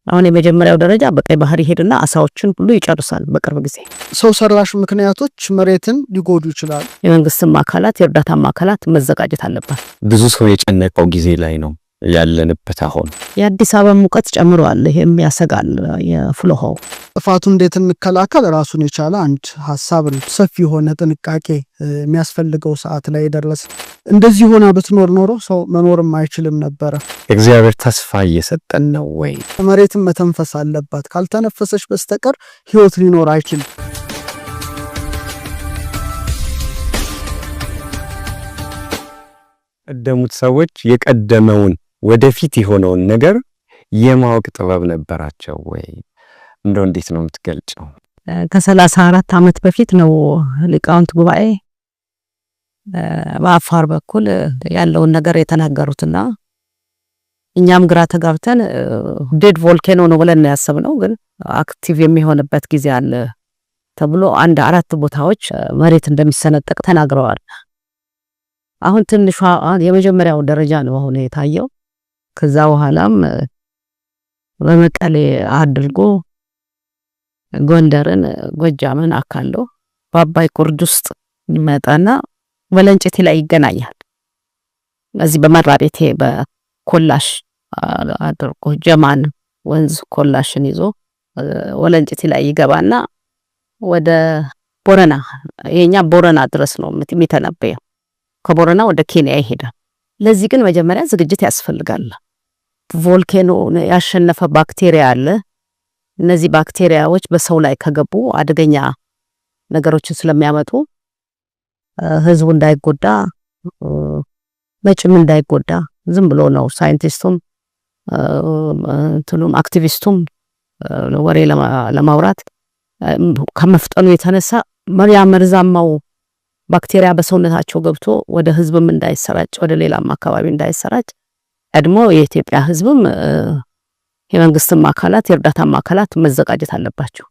አሁን የመጀመሪያው ደረጃ በቀይ ባህር ይሄድና አሳዎችን ሁሉ ይጨርሳል በቅርብ ጊዜ። ሰው ሰራሽ ምክንያቶች መሬትን ሊጎዱ ይችላሉ። የመንግስትም አካላት የእርዳታም አካላት መዘጋጀት አለበት። ብዙ ሰው የጨነቀው ጊዜ ላይ ነው ያለንበት። አሁን የአዲስ አበባ ሙቀት ጨምሯል። ይሄም ያሰጋል። የፍሎሆው ጥፋቱ እንዴት እንከላከል ራሱን የቻለ አንድ ሐሳብ ነው። ሰፊ የሆነ ጥንቃቄ የሚያስፈልገው ሰዓት ላይ ደረሰ። እንደዚህ ሆና ብትኖር ኖሮ ሰው መኖርም አይችልም ነበር። እግዚአብሔር ተስፋ እየሰጠን ነው ወይ? መሬትን መተንፈስ አለባት። ካልተነፈሰች በስተቀር ህይወት ሊኖር አይችልም። ቀደሙት ሰዎች የቀደመውን ወደፊት የሆነውን ነገር የማወቅ ጥበብ ነበራቸው ወይ? እንደው እንዴት ነው የምትገልጸው? ከ34 ዓመት በፊት ነው ሊቃውንት ጉባኤ በአፋር በኩል ያለውን ነገር የተናገሩትና እኛም ግራ ተጋብተን ዴድ ቮልኬኖ ነው ብለን ያሰብነው፣ ግን አክቲቭ የሚሆንበት ጊዜ አለ ተብሎ 4 ቦታዎች መሬት እንደሚሰነጠቅ ተናግረዋል። አሁን ትንሿ የመጀመሪያው ደረጃ ነው አሁን የታየው። ከዛ በኋላም በመቀሌ አድርጎ ጎንደርን ጎጃምን አካሎ በአባይ ቁርድ ውስጥ ይመጣና ወለንጭቲ ላይ ይገናኛል። እዚህ በመራቤቴ በኮላሽ አድርጎ ጀማን ወንዝ ኮላሽን ይዞ ወለንጭቲ ላይ ይገባና ወደ ቦረና የኛ ቦረና ድረስ ነው የሚተነበየው። ከቦረና ወደ ኬንያ ይሄዳል። ለዚህ ግን መጀመሪያ ዝግጅት ያስፈልጋል። ቮልኬኖ ያሸነፈ ባክቴሪያ አለ። እነዚህ ባክቴሪያዎች በሰው ላይ ከገቡ አደገኛ ነገሮችን ስለሚያመጡ ህዝቡ እንዳይጎዳ መጭም እንዳይጎዳ ዝም ብሎ ነው ሳይንቲስቱም እንትኑም አክቲቪስቱም ወሬ ለማውራት ከመፍጠኑ የተነሳ መርዛማው ባክቴሪያ በሰውነታቸው ገብቶ ወደ ህዝብም እንዳይሰራጭ ወደ ሌላም አካባቢ እንዳይሰራጭ ቀድሞ የኢትዮጵያ ህዝብም የመንግስትም አካላት የእርዳታም አካላት መዘጋጀት አለባቸው።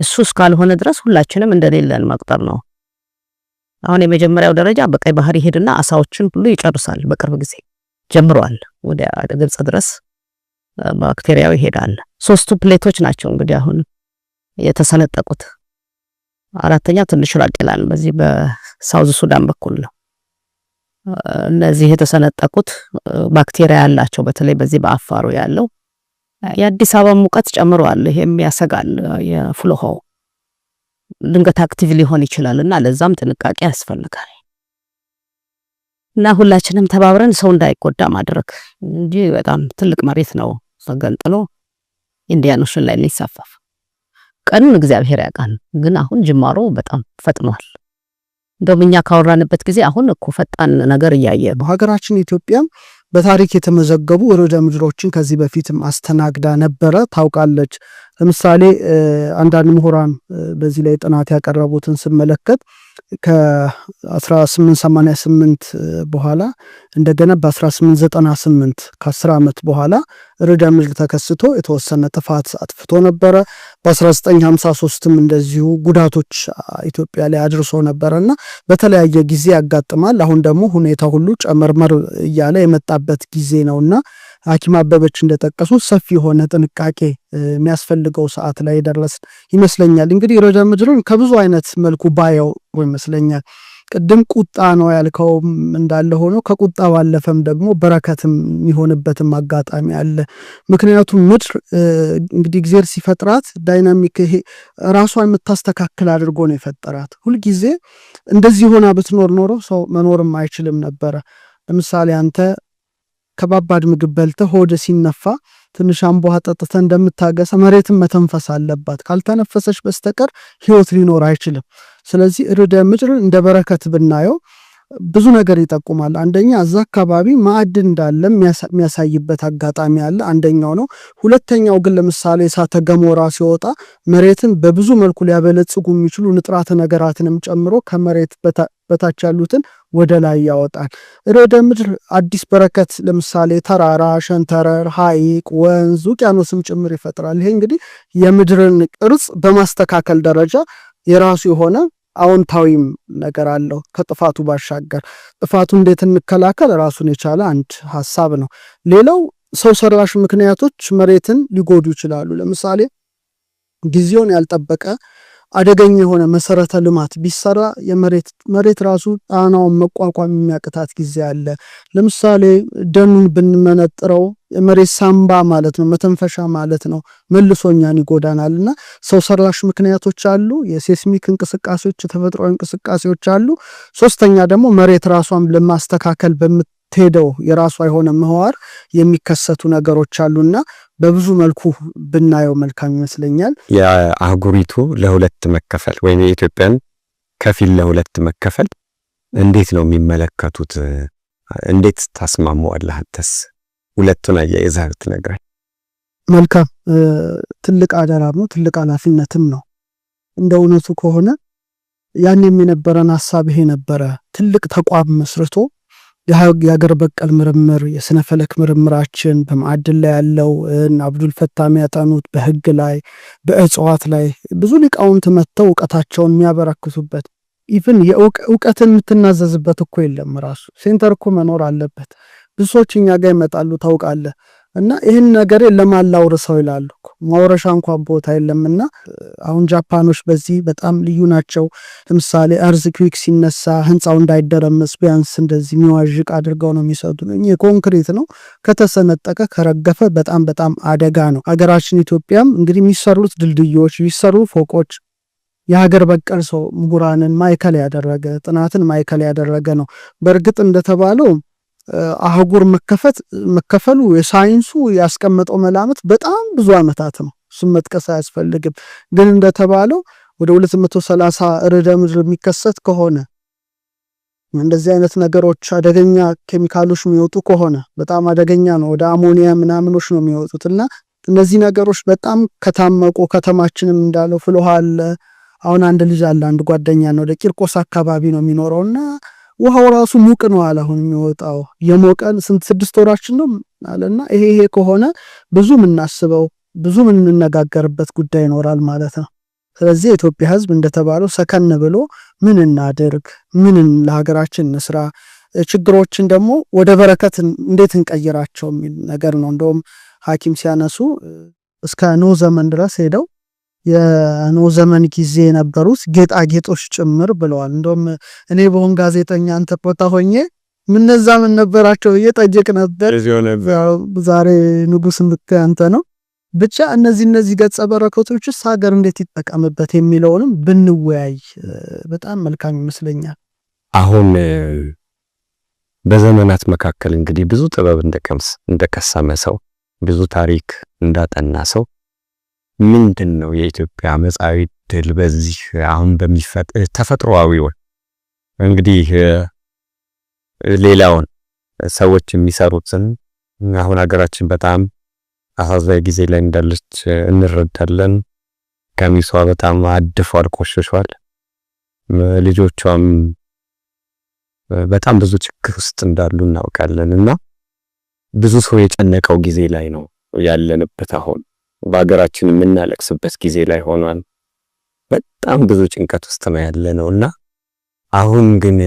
እሱ እስካልሆነ ድረስ ሁላችንም እንደሌለን መቁጠር ነው። አሁን የመጀመሪያው ደረጃ በቀይ ባህር ይሄድና አሳዎችን ሁሉ ይጨርሳል። በቅርብ ጊዜ ጀምሯል። ወደ ግብጽ ድረስ ባክቴሪያው ይሄዳል። 3 ፕሌቶች ናቸው እንግዲህ አሁን የተሰነጠቁት። አራተኛው ትንሽ ራቅ ይላል። በዚህ በሳውዝ ሱዳን በኩል ነው። እነዚህ የተሰነጠቁት ባክቴሪያ ያላቸው በተለይ በዚህ በአፋሩ ያለው የአዲስ አበባ ሙቀት ጨምሯል። ይሄም ያሰጋል። የፍሎሆው ድንገት አክቲቭ ሊሆን ይችላልና ለዛም ጥንቃቄ ያስፈልጋል። እና ሁላችንም ተባብረን ሰው እንዳይጎዳ ማድረግ እንጂ በጣም ትልቅ መሬት ነው ተገንጥሎ ኢንዲያን ኦሽን ላይ ሊሳፈፍ ቀኑን እግዚአብሔር ያውቃል። ግን አሁን ጅማሮ በጣም ፈጥኗል። እንደውም እኛ ካወራንበት ጊዜ አሁን እኮ ፈጣን ነገር እያየ በሀገራችን ኢትዮጵያ በታሪክ የተመዘገቡ ርዕደ ምድሮችን ከዚህ በፊትም አስተናግዳ ነበረ ታውቃለች። ለምሳሌ አንዳንድ ምሁራን በዚህ ላይ ጥናት ያቀረቡትን ስመለከት ከ1888 በኋላ እንደገና በ1898 ከ10 ዓመት በኋላ ርዕደ ምድር ተከስቶ የተወሰነ ጥፋት አጥፍቶ ነበረ። በ1953ም እንደዚሁ ጉዳቶች ኢትዮጵያ ላይ አድርሶ ነበርና በተለያየ ጊዜ ያጋጥማል። አሁን ደግሞ ሁኔታ ሁሉ ጨመርመር እያለ የመጣበት ጊዜ ነውና ሐኪም አበበች እንደጠቀሱት ሰፊ የሆነ ጥንቃቄ የሚያስፈልገው ሰዓት ላይ ደረስ ይመስለኛል። እንግዲህ ርዕደ ምድርን ከብዙ አይነት መልኩ ባየው ይመስለኛል። ቅድም ቁጣ ነው ያልከው እንዳለ ሆኖ ከቁጣ ባለፈም ደግሞ በረከትም የሚሆንበትም አጋጣሚ አለ። ምክንያቱም ምድር እንግዲህ እግዚአብሔር ሲፈጥራት ዳይናሚክ ይሄ ራሷን የምታስተካክል አድርጎ ነው የፈጠራት። ሁልጊዜ እንደዚህ ሆና ብትኖር ኖሮ ሰው መኖርም አይችልም ነበረ። ለምሳሌ አንተ ከባባድ ምግብ በልተህ ሆድ ሲነፋ ትንሽ አምቦ ጠጥተህ እንደምታገሰ መሬትን መተንፈስ አለባት። ካልተነፈሰች በስተቀር ህይወት ሊኖር አይችልም። ስለዚህ ርዕደ ምድር እንደ በረከት ብናየው ብዙ ነገር ይጠቁማል። አንደኛ እዛ አካባቢ ማዕድን እንዳለ የሚያሳይበት አጋጣሚ አለ። አንደኛው ነው። ሁለተኛው ግን ለምሳሌ እሳተ ገሞራ ሲወጣ መሬትን በብዙ መልኩ ሊያበለጽጉ የሚችሉ ንጥራተ ነገራትንም ጨምሮ ከመሬት በታች ያሉትን ወደ ላይ ያወጣል። ርዕደ ምድር አዲስ በረከት ለምሳሌ ተራራ፣ ሸንተረር፣ ሐይቅ፣ ወንዝ፣ ውቅያኖስም ጭምር ይፈጥራል። ይሄ እንግዲህ የምድርን ቅርጽ በማስተካከል ደረጃ የራሱ የሆነ አዎንታዊም ነገር አለው። ከጥፋቱ ባሻገር ጥፋቱ እንዴት እንከላከል ራሱን የቻለ አንድ ሐሳብ ነው። ሌላው ሰው ሰራሽ ምክንያቶች መሬትን ሊጎዱ ይችላሉ። ለምሳሌ ጊዜውን ያልጠበቀ አደገኛ የሆነ መሰረተ ልማት ቢሰራ መሬት ራሱ ጣናውን መቋቋም የሚያቅታት ጊዜ አለ። ለምሳሌ ደኑን ብንመነጥረው የመሬት ሳምባ ማለት ነው፣ መተንፈሻ ማለት ነው፣ መልሶኛን ይጎዳናልና ሰው ሰራሽ ምክንያቶች አሉ፣ የሴስሚክ እንቅስቃሴዎች፣ የተፈጥሯዊ እንቅስቃሴዎች አሉ። ሶስተኛ ደግሞ መሬት ራሷን ለማስተካከል በምትሄደው የራሷ የሆነ ምህዋር የሚከሰቱ ነገሮች አሉና በብዙ መልኩ ብናየው መልካም ይመስለኛል። የአህጉሪቱ ለሁለት መከፈል ወይም የኢትዮጵያን ከፊል ለሁለት መከፈል እንዴት ነው የሚመለከቱት? እንዴት ታስማማዋለህ አንተስ? ሁለቱን አያይዘህ ብትነግረኝ። መልካም። ትልቅ አደራም ነው፣ ትልቅ ኃላፊነትም ነው። እንደ እውነቱ ከሆነ ያን የነበረን ሐሳብ ይሄ ነበረ። ትልቅ ተቋም መስርቶ የሀገር በቀል ምርምር የስነ ፈለክ ምርምራችን በማዕድን ላይ ያለው አብዱል ፈታህ የሚያጠኑት በህግ ላይ በእጽዋት ላይ ብዙ ሊቃውንት መጥተው እውቀታቸውን የሚያበረክቱበት ኢቭን የእውቀትን የምትናዘዝበት እኮ የለም። ራሱ ሴንተር እኮ መኖር አለበት። ብዙ ሰዎች እኛ ጋር ይመጣሉ ታውቃለህ፣ እና ይህን ነገር ለማላውርሰው ይላሉ። ማውረሻ እንኳን ቦታ የለምና አሁን ጃፓኖች በዚህ በጣም ልዩ ናቸው። ለምሳሌ አርዝ ኩዊክ ሲነሳ ህንፃው እንዳይደረመስ ቢያንስ እንደዚህ የሚዋዥቅ አድርገው ነው የሚሰጡ። የኮንክሪት ነው፣ ከተሰነጠቀ ከረገፈ በጣም አደጋ ነው። ሀገራችን ኢትዮጵያም እንግዲህ የሚሰሩት ድልድዮች ቢሰሩ ፎቆች የሀገር በቀል ሰው ምሁራንን ማዕከል ያደረገ ጥናትን ማዕከል ያደረገ ነው። በእርግጥ እንደተባለው አህጉር መከፈሉ የሳይንሱ ያስቀመጠው መላምት በጣም ብዙ ዓመታት ነው። እሱም መጥቀስ አያስፈልግም። ግን እንደተባለው ወደ 230 ርዕደ ምድር የሚከሰት ከሆነ እንደዚህ አይነት ነገሮች አደገኛ ኬሚካሎች የሚወጡ ከሆነ በጣም አደገኛ ነው። ወደ አሞኒያ ምናምኖች ነው የሚወጡትና እነዚህ ነገሮች በጣም ከታመቁ ከተማችንም እንዳለው ፍልውሃ አለ። አሁን አንድ ልጅ አለ፣ አንድ ጓደኛ ነው፣ ወደ ቂርቆስ አካባቢ ነው የሚኖረውና ውሃው ራሱ ሙቅ ነው አለ። አሁን የሚወጣው የሞቀን 6 ወራችን ነው አለና ይሄ ከሆነ ብዙ የምናስበው ብዙ የምንነጋገርበት ጉዳይ ይኖራል ማለት ነው። ስለዚህ የኢትዮጵያ ሕዝብ እንደተባለው ሰከን ብሎ ምን እናድርግ፣ ምን ለሀገራችን እንስራ፣ ችግሮችን ደግሞ ወደ በረከት እንዴት እንቀይራቸው የሚል ነገር ነው። እንደውም ሐኪም ሲያነሱ እስከ ኖህ ዘመን ድረስ ሄደው የኖህ ዘመን ጊዜ የነበሩት ጌጣጌጦች ጭምር ብለዋል። እንደውም እኔ በሆን ጋዜጠኛ አንተ ቦታ ሆኜ ምንዛ ምን ነበራቸው እየጠየቅ ነበር። ዛሬ ንጉስ አንተ ነው። ብቻ እነዚህ ገጸ በረከቶችስ ሀገር እንዴት ይጠቀምበት የሚለውንም ብንወያይ በጣም መልካም ይመስለኛል። አሁን በዘመናት መካከል እንግዲህ ብዙ ጥበብ እንደቀሰመ ሰው ብዙ ታሪክ እንዳጠና ሰው ምንድን ነው የኢትዮጵያ መጻኢ ዕድል በዚህ አሁን በሚፈጠር ተፈጥሯዊው እንግዲህ ሌላውን ሰዎች የሚሰሩትን አሁን ሀገራችን በጣም አሳዛኝ ጊዜ ላይ እንዳለች እንረዳለን። ከሚሷ በጣም አድፏል፣ ቆሽሿል። ልጆቿም በጣም ብዙ ችግር ውስጥ እንዳሉ እናውቃለንና ብዙ ሰው የጨነቀው ጊዜ ላይ ነው ያለንበት። አሁን በሀገራችን የምናለቅስበት ጊዜ ላይ ሆኗል። በጣም ብዙ ጭንቀት ውስጥ ነው ያለነውና አሁን ግን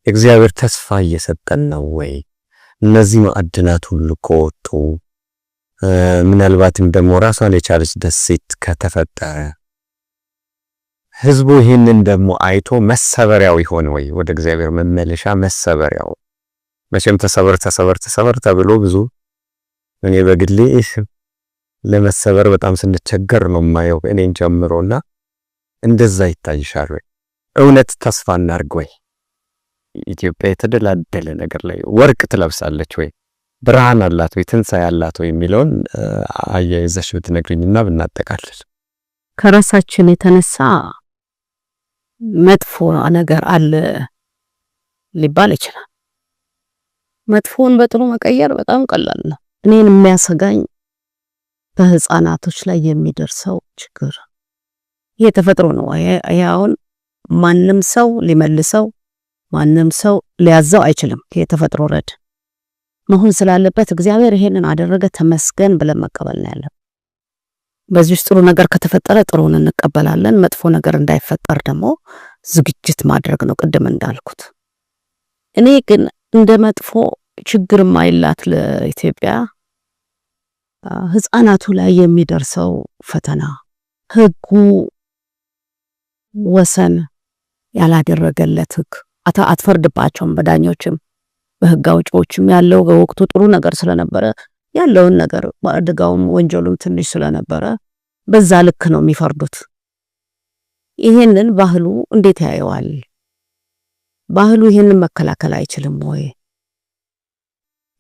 እግዚአብሔር ተስፋ እየሰጠን ነው ወይ? እነዚህ ማዕድናት ሁሉ ከወጡ ምናልባትም ደግሞ ራሷን የቻለች ደሴት ከተፈጠረ ህዝቡ ይህንን ደግሞ አይቶ መሰበሪያው ይሆን ወይ? ወደ እግዚአብሔር መመለሻ መሰበሪያው መቼም ተሰበር ተብሎ ብዙ እኔ በግሌ ለመሰበር በጣም ስንቸገር ነው ማየው እኔን ጀምሮና እንደዛ ይታይሻል ወይ? እውነት ተስፋ እናርግ ወይ? ኢትዮጵያ የተደላደለ ነገር ላይ ወርቅ ትለብሳለች ወይ? ብርሃን አላት ወይ? ትንሣኤ አላት ወይ? የሚለውን አያይዘሽ ብትነግሪኝና ብናጠቃልል። ከራሳችን የተነሳ መጥፎ ነገር አለ ሊባል ይችላል። መጥፎን በጥሩ መቀየር በጣም ቀላል ነው። እኔን የሚያሰጋኝ በህፃናቶች ላይ የሚደርሰው ችግር ይሄ ተፈጥሮ ነው። ይሄ አሁን ማንም ሰው ሊመልሰው ማንም ሰው ሊያዘው አይችልም። ይሄ ተፈጥሮ ረድ መሆን ስላለበት እግዚአብሔር ይሄንን አደረገ ተመስገን ብለን መቀበል ነው ያለው። በዚህ ውስጥ ጥሩ ነገር ከተፈጠረ ጥሩን እንቀበላለን። መጥፎ ነገር እንዳይፈጠር ደግሞ ዝግጅት ማድረግ ነው ቅድም እንዳልኩት። እኔ ግን እንደ መጥፎ ችግር ማይላት ለኢትዮጵያ ህፃናቱ ላይ የሚደርሰው ፈተና ህጉ ወሰን ያላደረገለት ህግ አትፈርድባቸውም። በዳኞችም በህግ አውጪዎችም ያለው በወቅቱ ጥሩ ነገር ስለነበረ ያለውን ነገር በአደጋውም ወንጀሉም ትንሽ ስለነበረ በዛ ልክ ነው የሚፈርዱት። ይሄንን ባህሉ እንዴት ያየዋል? ባህሉ ይሄንን መከላከል አይችልም ወይ?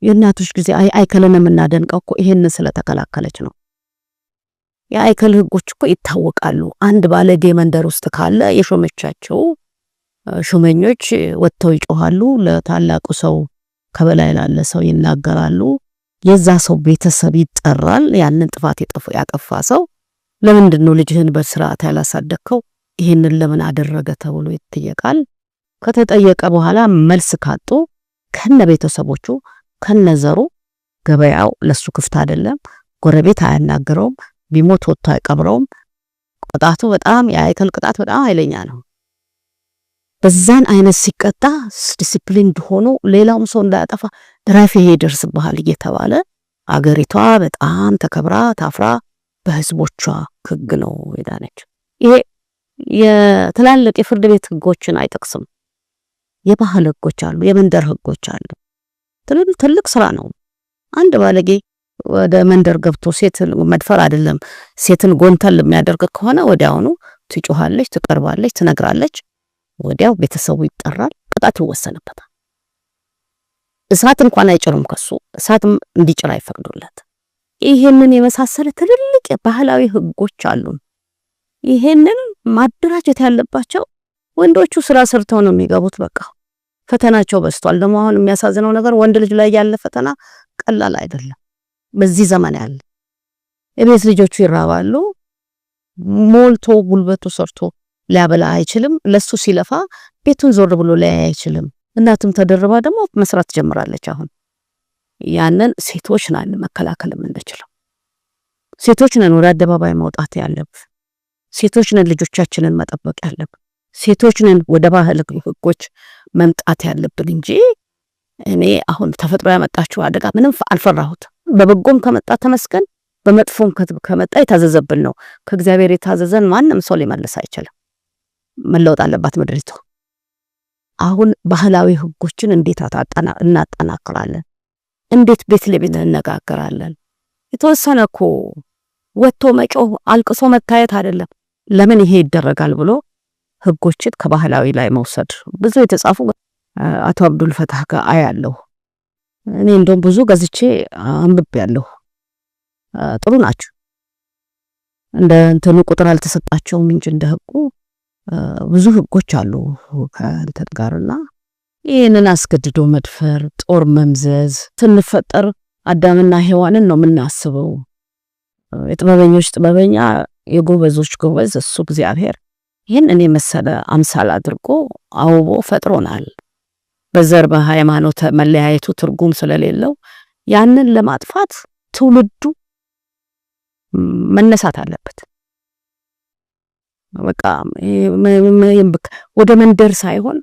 የእናቶች ጊዜ አይከልን የምናደንቀው እኮ ይሄንን ስለተከላከለች ነው። የአይከል ህጎች እኮ ይታወቃሉ። አንድ ባለጌ መንደር ውስጥ ካለ የሾመቻቸው ሹመኞች ወጥተው ይጮሃሉ፣ ለታላቁ ሰው ከበላይ ላለ ሰው ይናገራሉ። የዛ ሰው ቤተሰብ ይጠራል። ያንን ጥፋት ያጠፋ ሰው ለምንድን ነው ልጅህን በስርዓት ያላሳደግከው? ይሄንን ለምን አደረገ ተብሎ ይጠየቃል። ከተጠየቀ በኋላ መልስ ካጡ ከነ ቤተሰቦቹ ከነዘሩ ገበያው ለሱ ክፍት አይደለም። ጎረቤት አያናገረውም። ቢሞት ወጥቶ አይቀብረውም። ቅጣቱ በጣም የአይከል ቅጣት በጣም ኃይለኛ ነው። በዛን አይነት ሲቀጣ ዲሲፕሊን ሆኖ ሌላውም ሰው እንዳያጠፋ ድራይፍ ይሄ ይደርስብሃል እየተባለ አገሪቷ በጣም ተከብራ ታፍራ በህዝቦቿ ህግ ነው ሄዳነች። ይሄ የትላልቅ የፍርድ ቤት ህጎችን አይጠቅስም። የባህል ህጎች አሉ፣ የመንደር ህጎች አሉ። ትልቅ ስራ ነው። አንድ ባለጌ ወደ መንደር ገብቶ ሴትን መድፈር አይደለም ሴትን ጎንተል የሚያደርግ ከሆነ ወዲያውኑ ትጮሃለች፣ ትቀርባለች፣ ትነግራለች። ወዲያው ቤተሰቡ ይጠራል፣ ቅጣት ይወሰንበታል። እሳት እንኳን አይጭሩም፣ ከሱ እሳትም እንዲጭር አይፈቅዱለት። ይሄንን የመሳሰለ ትልልቅ ባህላዊ ህጎች አሉ። ይሄንን ማደራጀት ያለባቸው ወንዶቹ ስራ ሰርተው ነው የሚገቡት። በቃ ፈተናቸው በስቷል። ደግሞ አሁን የሚያሳዝነው ነገር ወንድ ልጅ ላይ ያለ ፈተና ቀላል አይደለም። በዚህ ዘመን ያለ የቤት ልጆቹ ይራባሉ። ሞልቶ ጉልበቱ ሰርቶ ሊያበላ አይችልም። ለሱ ሲለፋ ቤቱን ዞር ብሎ ሊያይ አይችልም። እናቱም ተደርባ ደግሞ መስራት ጀምራለች። አሁን ያንን ሴቶች ነን መከላከል የምንችለው። ሴቶች ነን ወደ አደባባይ መውጣት ያለብን። ሴቶች ነን ልጆቻችንን መጠበቅ ያለብን። ሴቶች ነን ወደ ባህል ህጎች መምጣት ያለብን እንጂ እኔ አሁን ተፈጥሮ ያመጣችው አደጋ ምንም አልፈራሁት። በበጎም ከመጣ ተመስገን፣ በመጥፎም ከመጣ የታዘዘብን ነው። ከእግዚአብሔር የታዘዘን ማንም ሰው ሊመልስ አይችልም። መለወጥ አለባት ምድሪቱ። አሁን ባህላዊ ህጎችን እንዴት እናጠናክራለን? እንዴት ቤት ለቤት እንነጋገራለን? የተወሰነ እኮ ወጥቶ መጮህ አልቅሶ መታየት አይደለም። ለምን ይሄ ይደረጋል ብሎ ህጎችን ከባህላዊ ላይ መውሰድ ብዙ የተጻፉ አቶ አብዱል ፈታህ ጋር አያለሁ። እኔ እንደውም ብዙ ገዝቼ አንብቤያለሁ። ጥሩ ናቸው። እንደ እንትኑ ቁጥር አልተሰጣቸውም እንጂ እንደ ህጉ ብዙ ህጎች አሉ ከእንትን ጋርና ይሄንን አስገድዶ መድፈር፣ ጦር መምዘዝ ስንፈጠር አዳምና ሔዋንን ነው የምናስበው። የጥበበኞች ጥበበኛ የጎበዞች ጎበዝ እሱ እግዚአብሔር ይሄንን የመሰለ አምሳል አድርጎ አውቦ ፈጥሮናል። በዘር በሃይማኖት መለያየቱ ትርጉም ስለሌለው ያንን ለማጥፋት ትውልዱ መነሳት አለበት። በቃ ወደ መንደር ሳይሆን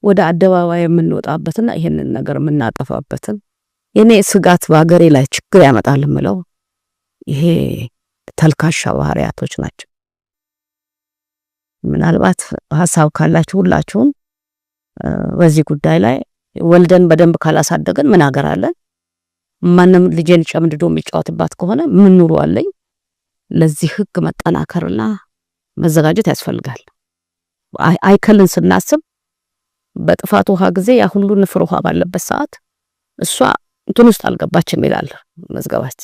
ወደ አደባባይ የምንወጣበትና ይሄንን ነገር የምናጠፋበትን የኔ ስጋት በአገሬ ላይ ችግር ያመጣል ምለው ይሄ ተልካሻ ባህሪያቶች ናቸው። ምናልባት ሐሳብ ካላችሁ ሁላችሁም በዚህ ጉዳይ ላይ ወልደን በደንብ ካላሳደገን ምን አገር አለን? ማንም ልጄን ጨምድዶ የሚጫወትባት ከሆነ ምን ኑሮ አለኝ? ለዚህ ህግ መጠናከርና መዘጋጀት ያስፈልጋል። አይከልን ስናስብ በጥፋት ውሃ ጊዜ ያ ሁሉ ንፍር ውሃ ባለበት ሰዓት እሷ እንትን ውስጥ አልገባችም ይላል መዝገባት።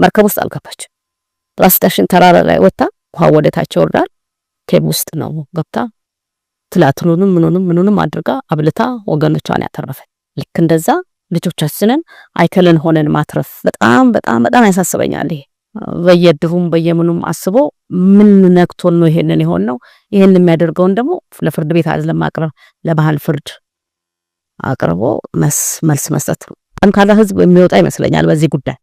መርከብ ውስጥ አልገባችም። ራስታሽን ተራራ ላይ ወጣ ውሃ ወደታች ወርዳል። ኬብ ውስጥ ነው ገብታ ትላትሉንም ምኑንም አድርጋ አብልታ ወገኖቿን ያተረፈ። ልክ እንደዛ ልጆቻችንን አይከልን ሆነን ማትረፍ በጣም በጣም በጣም ያሳስበኛል። ይሄ በየድሩም በየምኑም አስቦ ምን ነክቶን ነው ይሄንን ይሆን ነው ይሄን የሚያደርገውን ደግሞ ለፍርድ ቤት አይደለም ማቅረብ ለባህል ፍርድ አቅርቦ መልስ መስጠት ጠንካራ ህዝብ የሚወጣ ይመስለኛል በዚህ ጉዳይ።